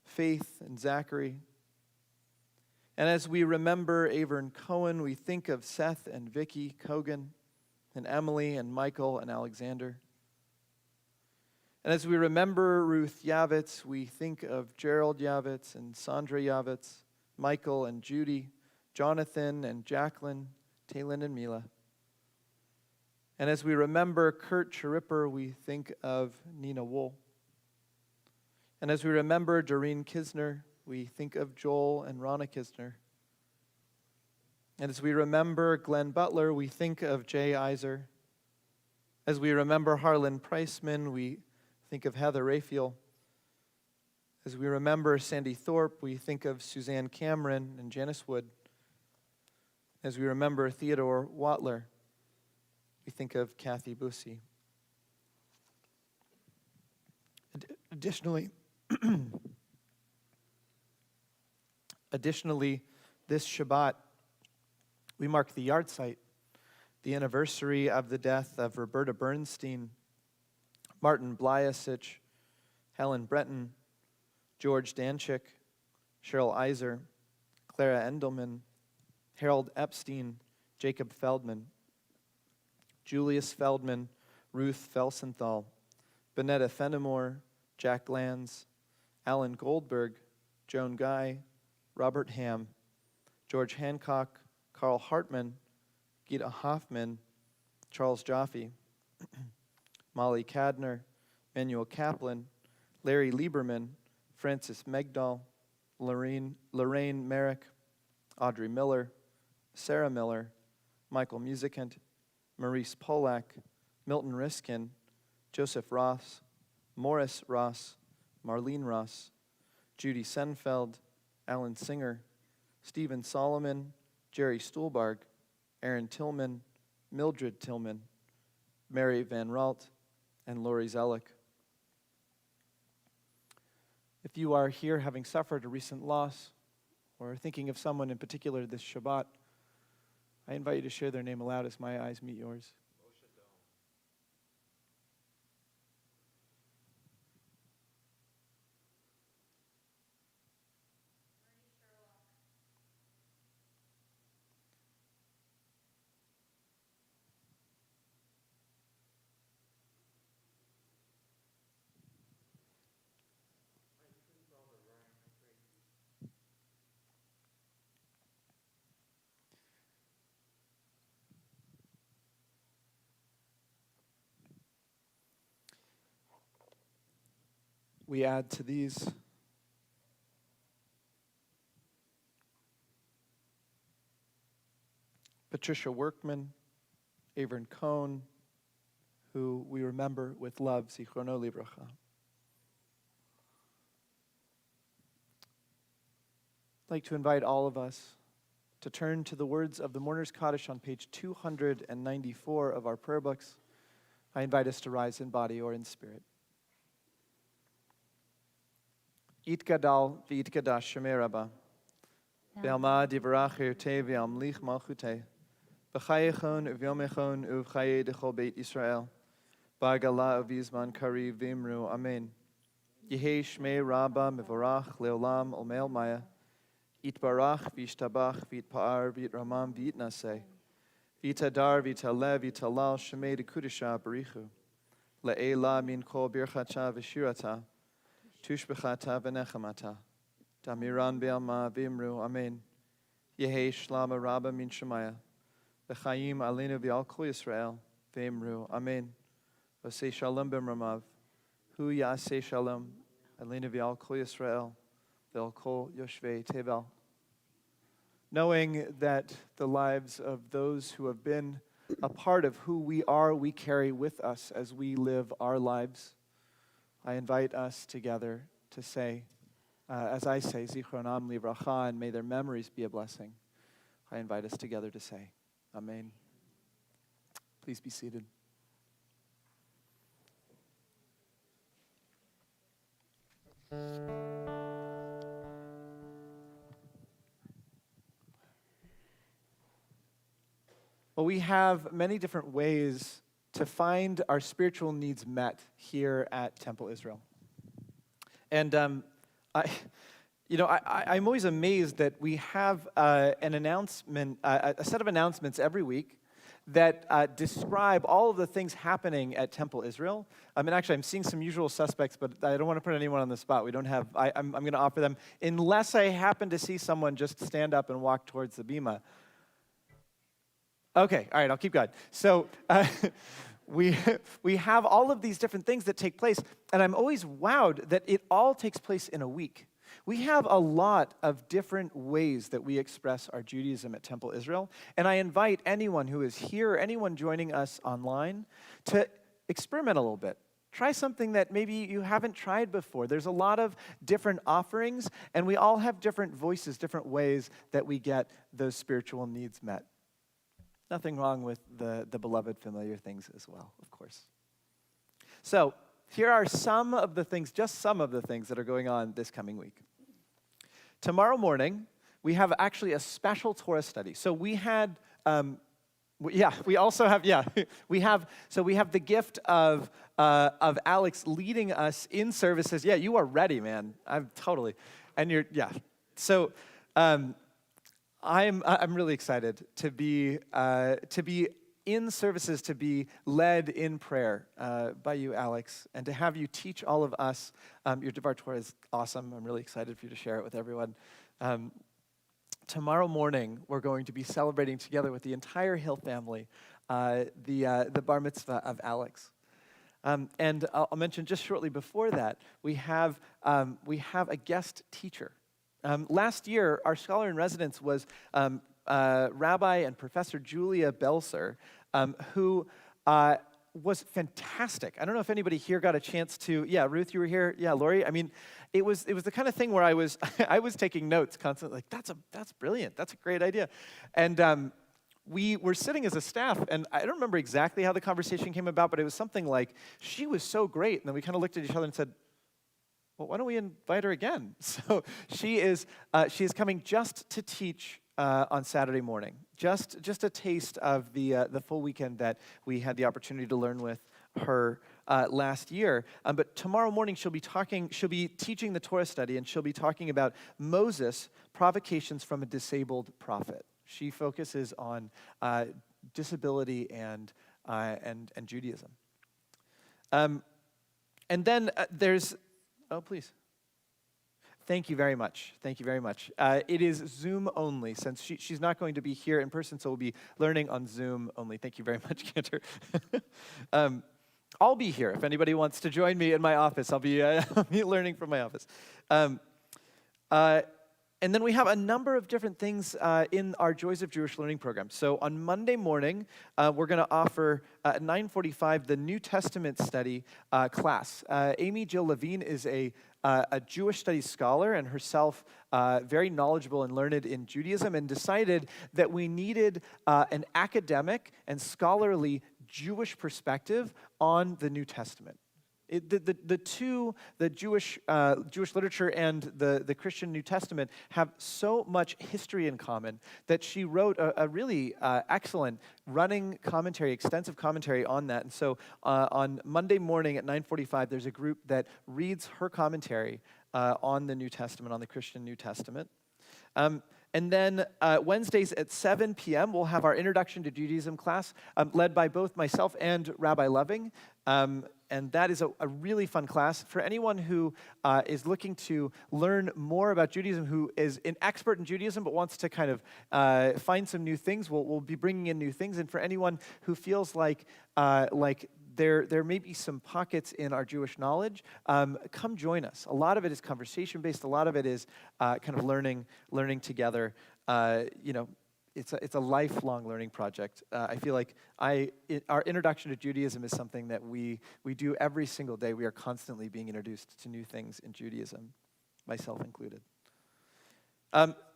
Faith and Zachary. And as we remember Avern Cohen, we think of Seth and Vicky Kogan, and Emily and Michael and Alexander. And as we remember Ruth Yavitz, we think of Gerald Yavitz and Sandra Yavitz, Michael and Judy, Jonathan and Jacqueline, Taylin and Mila. And as we remember Kurt Charipper, we think of Nina Wool. And as we remember Doreen Kisner, we think of Joel and Ronna Kisner. And as we remember Glenn Butler, we think of Jay Iser. As we remember Harlan Priceman, we think of Heather Raphael. As we remember Sandy Thorpe, we think of Suzanne Cameron and Janice Wood. As we remember Theodore Watler, we think of Kathy Bussey. Additionally, this Shabbat, we mark the yahrzeit, the anniversary of the death of Roberta Bernstein, Martin Blyasich, Helen Breton, George Danchik, Cheryl Iser, Clara Endelman, Harold Epstein, Jacob Feldman, Julius Feldman, Ruth Felsenthal, Bonetta Fenimore, Jack Lanz, Alan Goldberg, Joan Guy, Robert Ham, George Hancock, Carl Hartman, Gita Hoffman, Charles Jaffe, Molly Cadner, Manuel Kaplan, Larry Lieberman, Francis Megdal, Lorraine Merrick, Audrey Miller, Sarah Miller, Michael Musicant, Maurice Polak, Milton Riskin, Joseph Ross, Morris Ross, Marlene Ross, Judy Senfeld, Alan Singer, Stephen Solomon, Jerry Stuhlbarg, Aaron Tillman, Mildred Tillman, Mary Van Ralt, and Lori Zellick. If you are here having suffered a recent loss or thinking of someone in particular this Shabbat, I invite you to share their name aloud as my eyes meet yours. We add to these Patricia Workman, Avern Cohn, who we remember with love, Zichrono Livracha. I'd like to invite all of us to turn to the words of the Mourner's Kaddish on page 294 of our prayer books. I invite us to rise in body or in spirit. Yitgadal v'yitgadash Shemei Rabbah. Be'alma divrach irtei v'amlich malchutei. B'chayechon uv'yomechon uv'chayei dechol Beit Yisrael. Ba'gala uv'yizman kariv v'imru. Amen. Yehei Shmei Rabbah mevorach leolam olmei maya. Yitbarach v'yishtabach v'yitpa'ar v'yitramam v'yitnaseh. V'yitadar v'yitaleh v'yitalal Shemei dekudisha barichu. Le'ela min kol birchacha v'shirata. Tushbechata v'nechamata. Damiran be'alma v'imru. Amen. Yehi shlama rabba min shemaya. V'chaim alinu v'al kol Yisrael. V'imru. Amen. V'sei shalom b'mramav. Hu ya'aseh shalom. Alinu v'al kol Yisrael. V'al kol yoshvei tevel. Knowing that the lives of those who have been a part of who we are, we carry with us as we live our lives, I invite us together to say, as I say, Zichronam livracha, and may their memories be a blessing. I invite us together to say, Amen. Please be seated. Well, we have many different ways to find our spiritual needs met here at Temple Israel. And I'm always amazed that we have an announcement, a set of announcements every week that describe all of the things happening at Temple Israel. I mean, actually, I'm seeing some usual suspects, but I don't want to put anyone on the spot. We don't have, I'm going to offer them, unless I happen to see someone just stand up and walk towards the bima. Okay, all right, I'll keep going. So we have all of these different things that take place, and I'm always wowed that it all takes place in a week. We have a lot of different ways that we express our Judaism at Temple Israel, and I invite anyone who is here, or anyone joining us online, to experiment a little bit. Try something that maybe you haven't tried before. There's a lot of different offerings, and we all have different voices, different ways that we get those spiritual needs met. Nothing wrong with the beloved familiar things as well, of course. So here are some of the things, just some of the things that are going on this coming week. Tomorrow morning, we have actually a special Torah study. So we had, we also have, we have the gift of Alex leading us in services. Yeah, you are ready, man. I'm totally, and you're, yeah. So, I'm really excited to be in services, to be led in prayer by you, Alex, and to have you teach all of us. Your Devar Torah is awesome. I'm really excited for you to share it with everyone. Tomorrow morning, we're going to be celebrating together with the entire Hill family the bar mitzvah of Alex. And I'll mention just shortly before that, we have a guest teacher. Last year, our scholar in residence was Rabbi and Professor Julia Belser, who was fantastic. I don't know if anybody here got a chance to, Ruth, you were here, Lori. I mean, it was the kind of thing where I was taking notes constantly, like, that's brilliant, that's a great idea. And we were sitting as a staff, and I don't remember exactly how the conversation came about, but it was something like, she was so great, and then we kind of looked at each other and said, well, why don't we invite her again? So she is coming just to teach on Saturday morning. Just a taste of the full weekend that we had the opportunity to learn with her last year. But tomorrow morning she'll be teaching the Torah study, and she'll be talking about Moses' provocations from a disabled prophet. She focuses on disability and Judaism. And then there's. Oh, please. Thank you very much. Thank you very much. It is Zoom only, since she's not going to be here in person, so we'll be learning on Zoom only. Thank you very much, Cantor. I'll be here if anybody wants to join me in my office. I'll be learning from my office. And then we have a number of different things in our Joys of Jewish Learning program. So on Monday morning, we're going to offer at 9:45 the New Testament study class. Amy Jill Levine is a Jewish studies scholar, and herself very knowledgeable and learned in Judaism, and decided that we needed an academic and scholarly Jewish perspective on the New Testament. The Jewish literature and the Christian New Testament have so much history in common that she wrote a really excellent running commentary, extensive commentary on that. And so on Monday morning at 9:45, there's a group that reads her commentary on the New Testament, on the Christian New Testament. And then Wednesdays at 7 p.m., we'll have our Introduction to Judaism class led by both myself and Rabbi Loving. and that is a really fun class. For anyone who is looking to learn more about Judaism, who is an expert in Judaism but wants to kind of find some new things, we'll be bringing in new things. And for anyone who feels like there may be some pockets in our Jewish knowledge, come join us. A lot of it is conversation-based. A lot of it is kind of learning together. It's a lifelong learning project. I feel like our introduction to Judaism is something that we do every single day. We are constantly being introduced to new things in Judaism, myself included.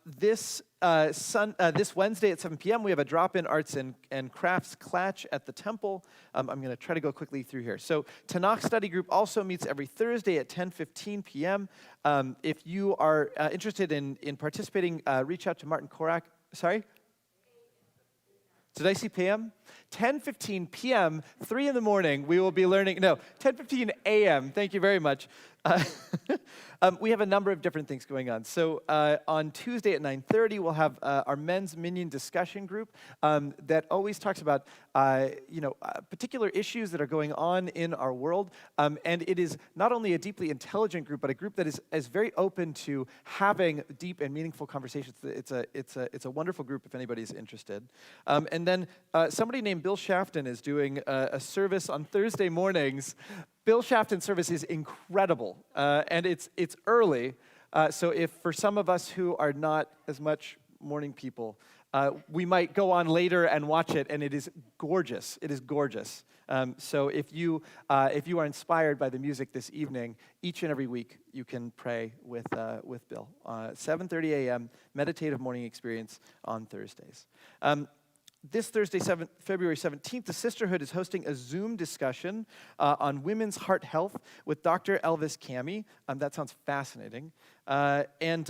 This Wednesday at 7 p.m., we have a drop-in arts and crafts clash at the Temple. I'm going to try to go quickly through here. So Tanakh study group also meets every Thursday at 10:15 p.m. If you are interested in participating, reach out to Martin Korak. Sorry? Did I see p.m.? 10:15 p.m., 3 in the morning, we will be learning. No, 10:15 a.m. Thank you very much. We have a number of different things going on. So on Tuesday at 9:30, we'll have our men's minyan discussion group that always talks about particular issues that are going on in our world. And it is not only a deeply intelligent group, but a group that is very open to having deep and meaningful conversations. It's a wonderful group if anybody's interested. And then somebody named Bill Shafton is doing a service on Thursday mornings. Bill Shafton's service is incredible, and it's early. So if for some of us who are not as much morning people, we might go on later and watch it, and it is gorgeous. It is gorgeous. So if you are inspired by the music this evening, each and every week you can pray with Bill. 7:30 a.m. meditative morning experience on Thursdays. This Thursday, February 17th, the Sisterhood is hosting a Zoom discussion on women's heart health with Dr. Elvis Cami. That sounds fascinating. And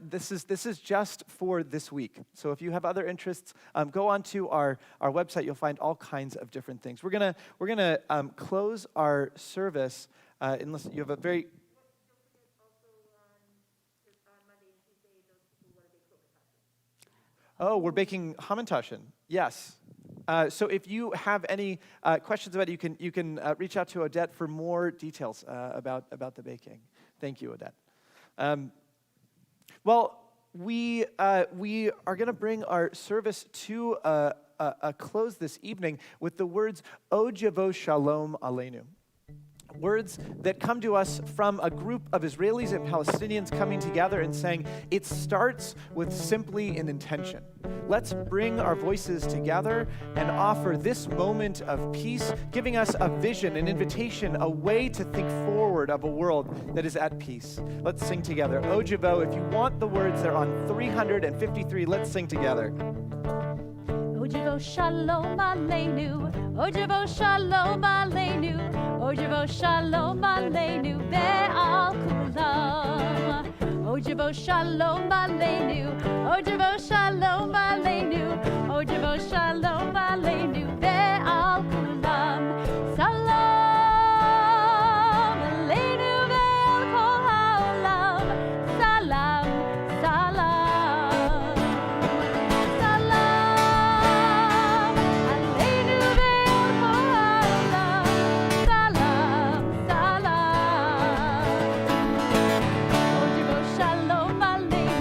this is just for this week. So if you have other interests, go onto our website. You'll find all kinds of different things. We're gonna close our service unless you have a very. Oh, we're baking hamantashen. Yes. So if you have any questions about it, you can reach out to Odette for more details about the baking. Thank you, Odette. Well, we are going to bring our service to a close this evening with the words "O Javo Shalom Aleinu." Words that come to us from a group of Israelis and Palestinians coming together and saying, it starts with simply an intention. Let's bring our voices together and offer this moment of peace, giving us a vision, an invitation, a way to think forward of a world that is at peace. Let's sing together. O Javo, if you want the words, they're on 353. Let's sing together. O Javo Shalom Aleinu, O Javo Shalom Aleinu, O Javo Shalom Aleinu Be'al Kulam. O Javo Shalom Aleinu, O Javo Shalom Aleinu, O Javo Shalom Aleinu Be'al Kulam. Salam Aleinu Be'al Kol Ha'olam. Salam, salam. Salam Aleinu Be'al Kol Ha'olam. Salam, salam. O Javo Shalom Aleinu,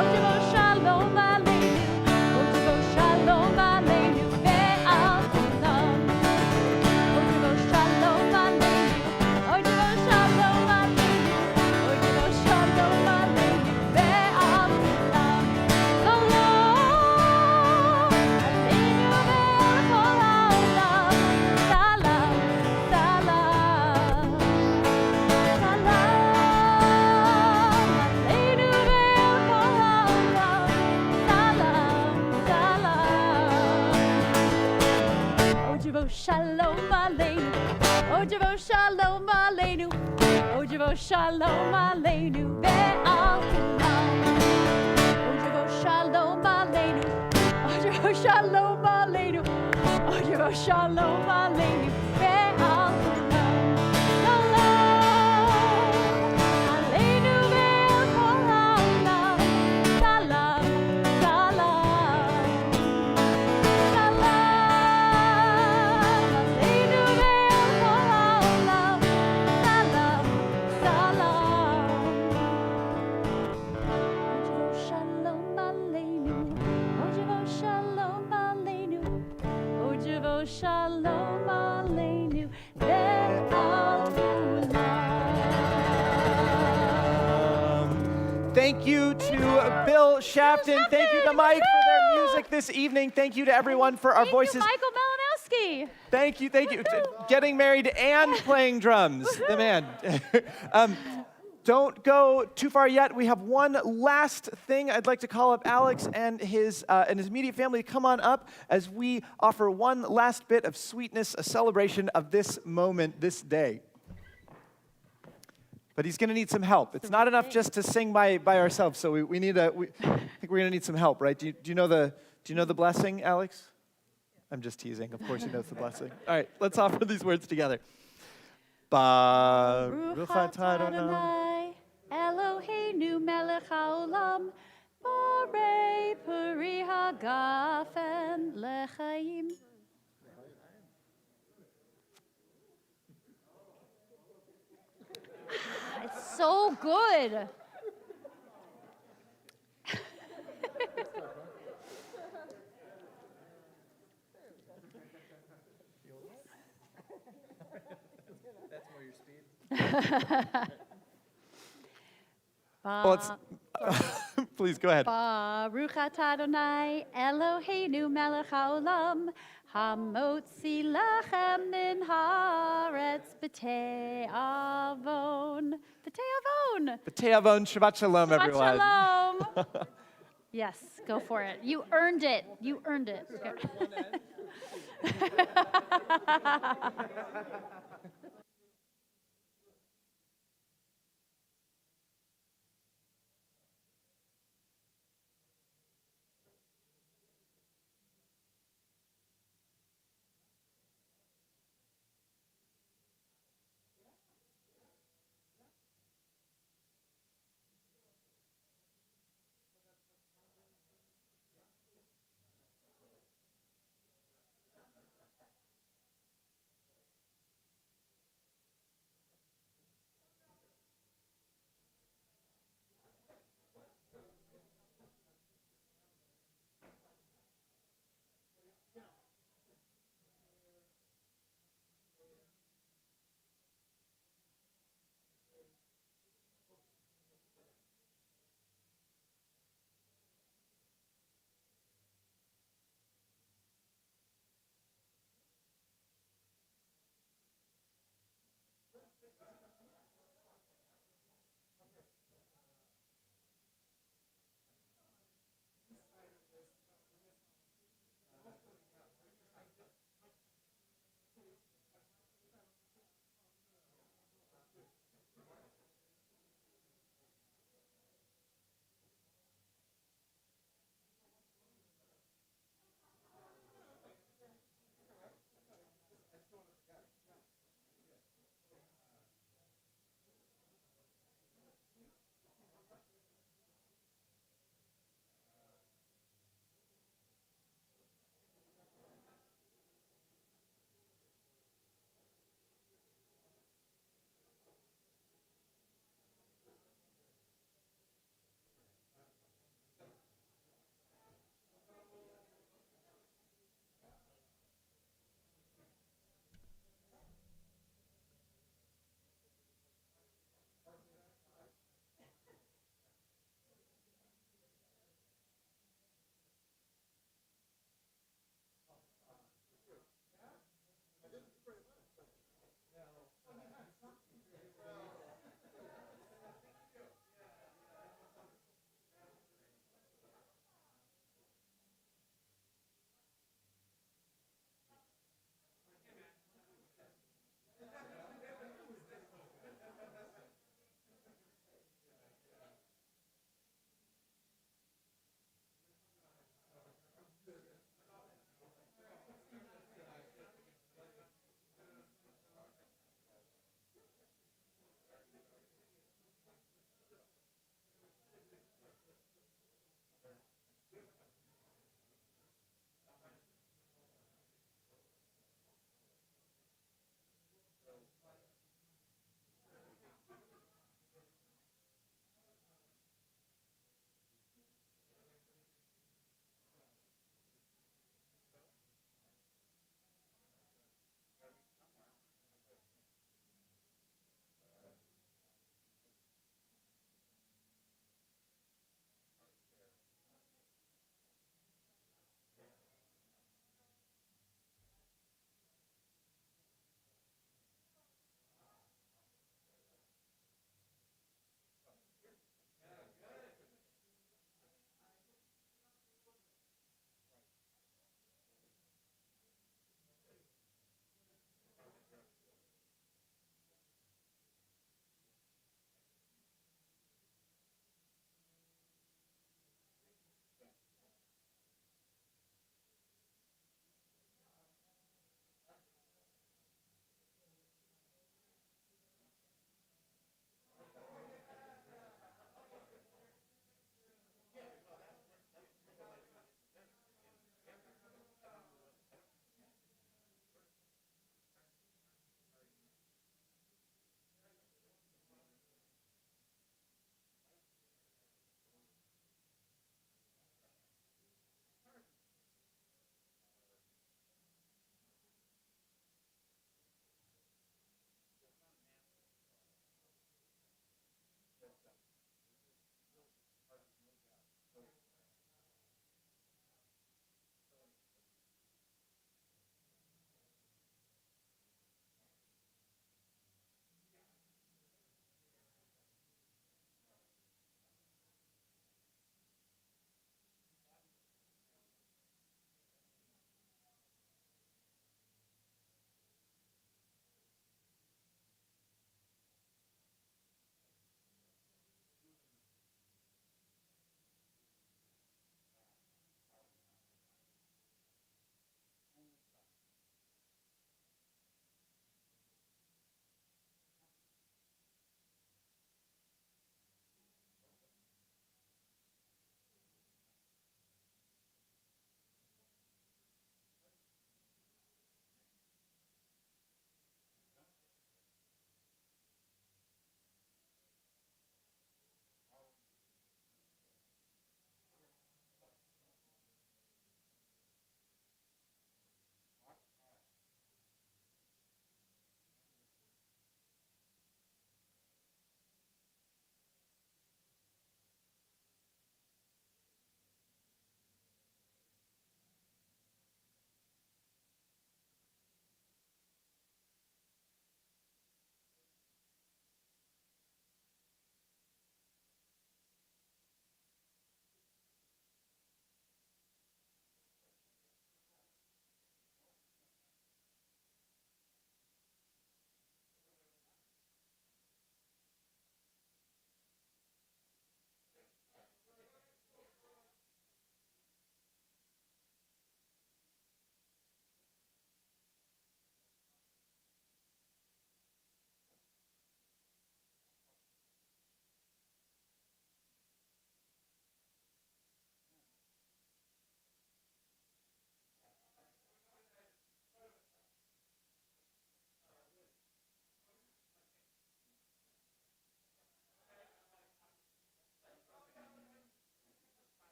O Javo Shalom Aleinu, O Javo Shalom Aleinu Be'al Kulam. O Javo Shalom Aleinu, O Javo Shalom Aleinu, O Javo Shalom Aleinu Be'al Kulam. Salam Aleinu Be'al Kol Ha'olam. Salam, salam. Shalom Aleinu, O Javo Shalom Aleinu, O Javo Shalom Aleinu Be'al Kulam. O Javo Shalom Aleinu, O Javo Shalom Aleinu, O Javo Shalom Aleinu Be'al Kulam. Salam Aleinu Be'al Kol Ha'olam. Salam, salam. Salam Aleinu Be'al Kol Ha'olam. Shalom Aleinu Ve'al Kulam. Thank you to Bill Shafton. Thank you to Mike for their music this evening. Thank you to everyone for our voices. Thank you, Michael Malinowski. Thank you. Getting married and playing drums, the man. Don't go too far yet. We have one last thing. I'd like to call up Alex and his immediate family to come on up as we offer one last bit of sweetness, a celebration of this moment, this day. But he's going to need some help. It's not enough just to sing by ourselves. So we need I think we're going to need some help, right? Do you know the blessing, Alex? I'm just teasing. Of course he knows the blessing. All right, let's offer these words together. Baruch atah Adonai Eloheinu melech haolam borei peri hagafen lechaim. It's so good. Please go ahead. Baruch atah Adonai Eloheinu melech haolam hamotzi lachem min haaretz b'tei avon. B'tei avon. B'tei avon, Shabbat Shalom, Shabbat everyone. Shalom. Yes, go for it. You earned it. You earned it.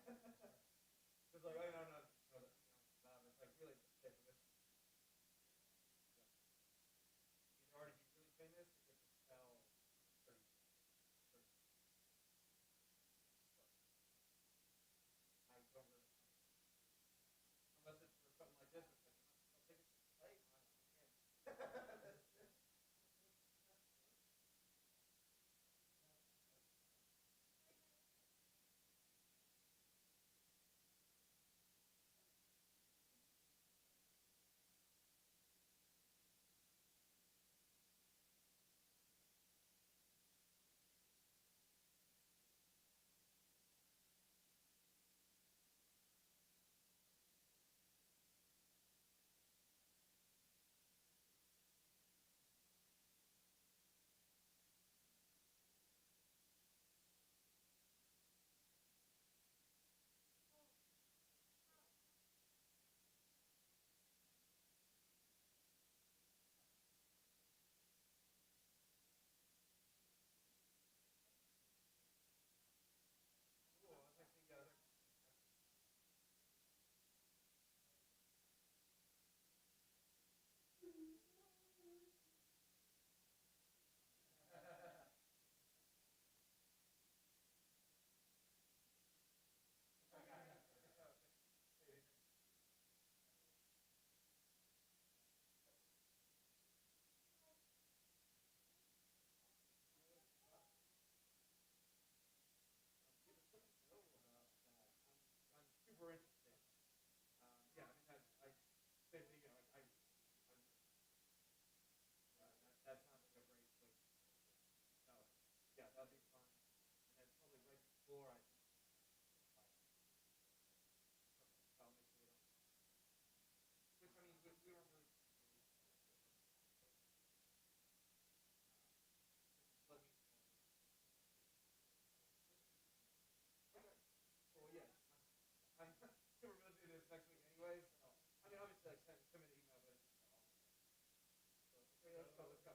It's like, oh, no, no, no, it's like really the mission. He's already really famous. You get to tell 30, 30. I don't really, unless it's for something like this, it's like, I'll take it to the site. I can't. Cool. I was actually, yeah, I'm super interested. Yeah, I mean, same thing, you know, I'm that sounds like a great place. So, yeah, that'd be fun. And then probably right before I like, I'll make sure we don't. Which I mean, we don't really. Let me. Okay. Well, yeah. I'm super busy this next week anyway. So I mean, obviously, like send me an email, but it's just all. So okay, let's go. Let's go.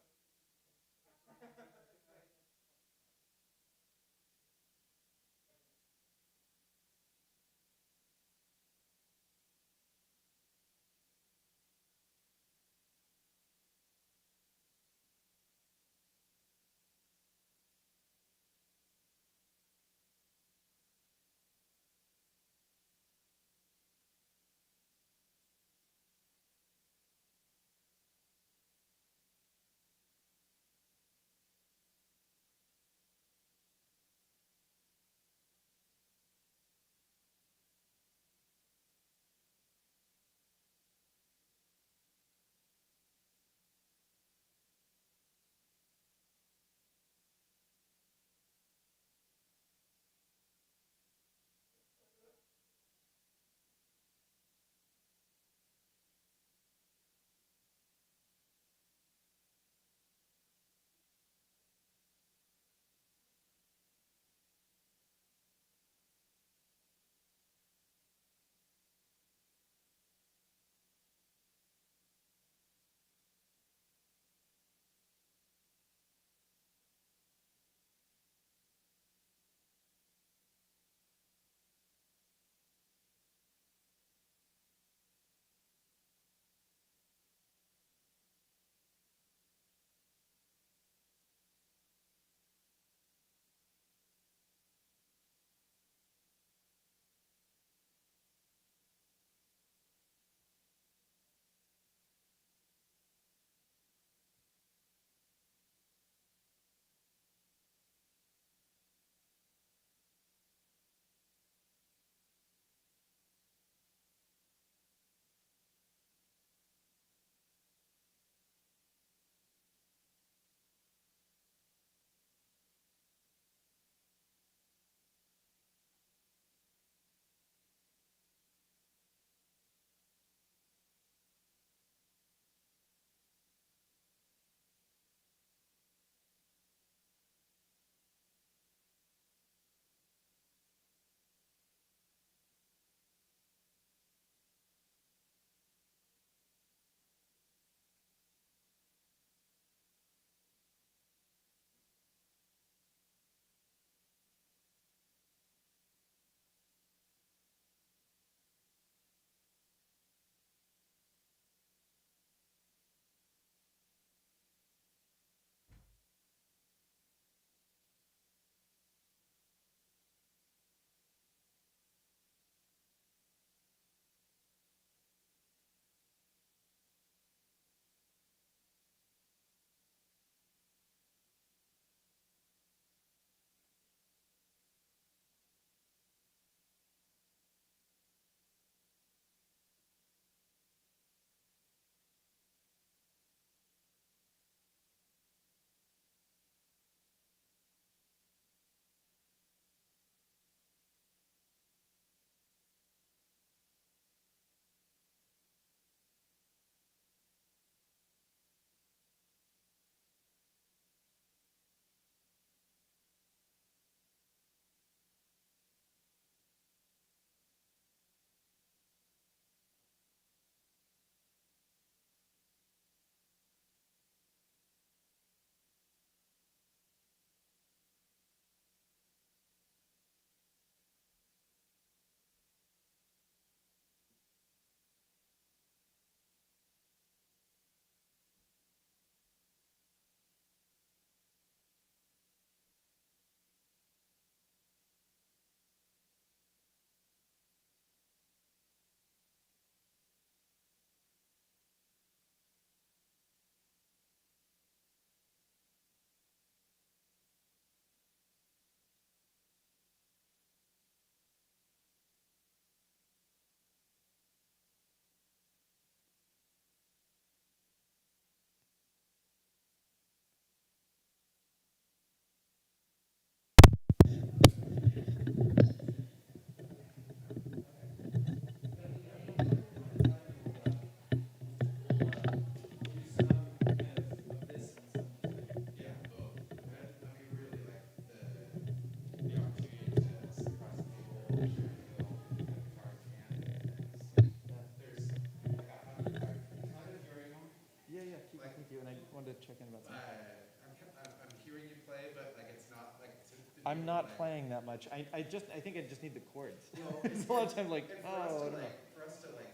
I'm not playing that much. I think I just need the chords. It's a lot of time like, And oh, for us I to don't know. for us to kind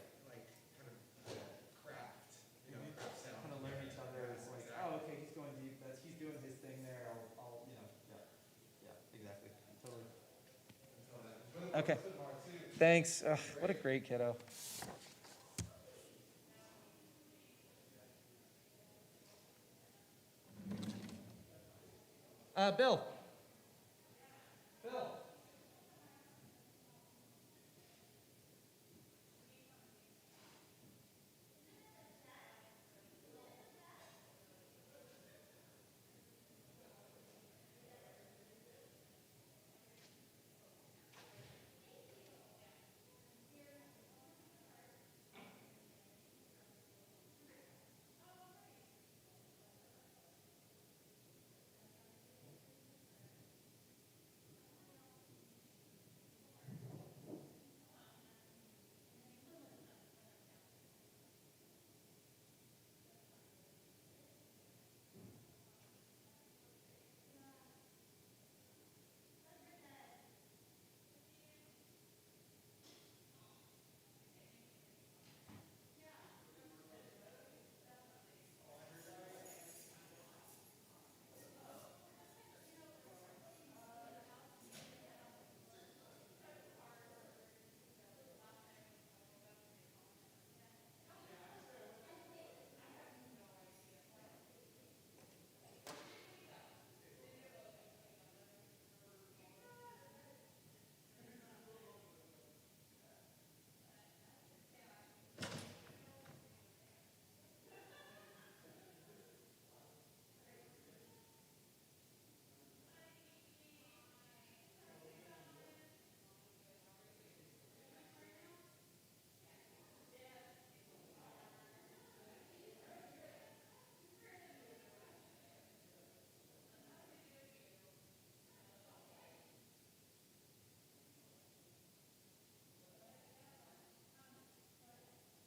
of craft, craft sound. Kind of learn each other. It's like, oh, okay, he's going deep. He's doing his thing there. I'll yeah, exactly, totally. Okay, thanks. Ugh, what a great kiddo. Bill.